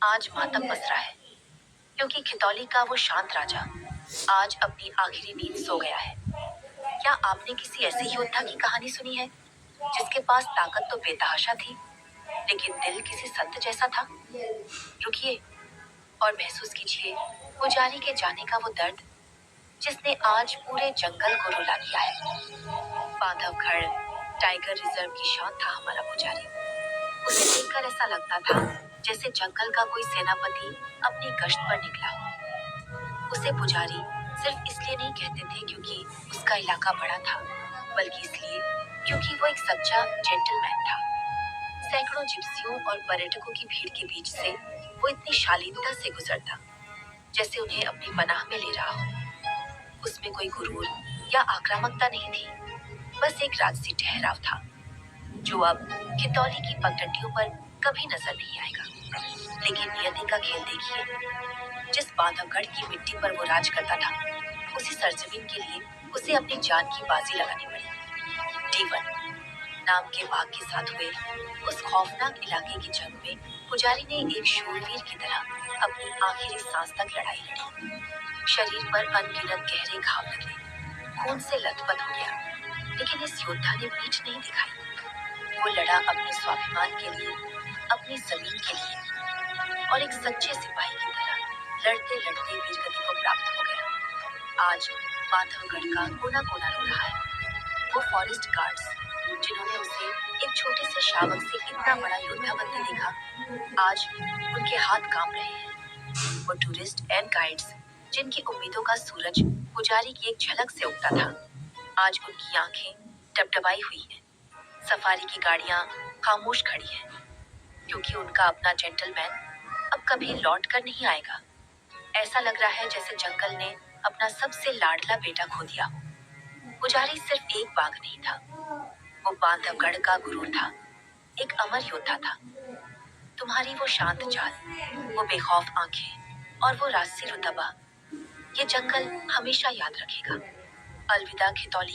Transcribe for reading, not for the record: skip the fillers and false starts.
आज मातम पसरा है क्योंकि खितौली का वो शांत राजा आज अपनी आखिरी नींद सो गया है। क्या आपने किसी ऐसे योद्धा की कहानी सुनी है जिसके पास ताकत तो बेतहाशा थी लेकिन दिल किसी संत जैसा था? रुकिए और महसूस कीजिए पुजारी के जाने का वो दर्द जिसने आज पूरे जंगल को रुला दिया है। बांधवगढ़ टाइगर रिजर्व की शान था हमारा पुजारी। उसे देखकर ऐसा लगता था जैसे जंगल का कोई सेनापति अपनी गश्त पर निकला हो। उसे पुजारी सिर्फ इसलिए नहीं कहते थे क्योंकि उसका इलाका बड़ा था, बल्कि इसलिए क्योंकि वो एक सच्चा जेंटलमैन था। सैकड़ों जिप्सियों और पर्यटकों की भीड़ के बीच से वो इतनी शालीनता से गुजरता जैसे उन्हें अपनी पनाह में ले रहा हो। उसमें कोई गुरूर या आक्रामकता नहीं थी, बस एक राजसी ठहराव था जो अब खितौली की पगडंडियों पर कभी नजर नहीं आएगा। लेकिन नियति का खेल देखिए, जिस बांधवगढ़ की मिट्टी पर वो राज करता था, उसी सरजमीन के लिए उसे अपनी जान की बाजी लगानी पड़ी। जीवन नाम के बाघ के साथ हुए उस खौफनाक इलाके की जंग में पुजारी ने एक शूरवीर की तरह अपनी आखिरी सांस तक लड़ाई लड़ी। शरीर पर अनगिनत गहरे घाव लगे, खून से लथपथ हो गया, लेकिन इस योद्धा ने पीठ नहीं दिखाई। वो लड़ा अपने स्वाभिमान के लिए, अपनी जमीन के लिए, और एक सच्चे सिपाही की तरह लड़ते लड़ते वीरगति को प्राप्त हो गया। आज बांधवगढ़ का कोना कोना रो रहा है। वो फॉरेस्ट गार्ड्स जिन्होंने उसे एक छोटे से शावक से इतना बड़ा योद्धा बनते देखा, आज उनके हाथ कांप रहे हैं। वो टूरिस्ट एंड गाइड्स जिनकी उम्मीदों का सूरज पुजारी की एक झलक से उगता था, आज उनकी आंखें डबडबाई हुई हैं। सफारी की गाड़ियां खामोश खड़ी हैं क्योंकि उनका अपना जेंटलमैन अब कभी लौट कर नहीं आएगा। ऐसा लग रहा है जैसे जंगल ने अपना सबसे लाडला बेटा खो दिया हो। पुजारी सिर्फ एक बाघ नहीं था, वो बांधवगढ़ का गुरूर था, एक अमर योद्धा था। तुम्हारी वो शांत चाल, वो बेखौफ आंखें और वो राजसी रुतबा, ये जंगल हमेशा याद रखेगा। अलविदा खितौली।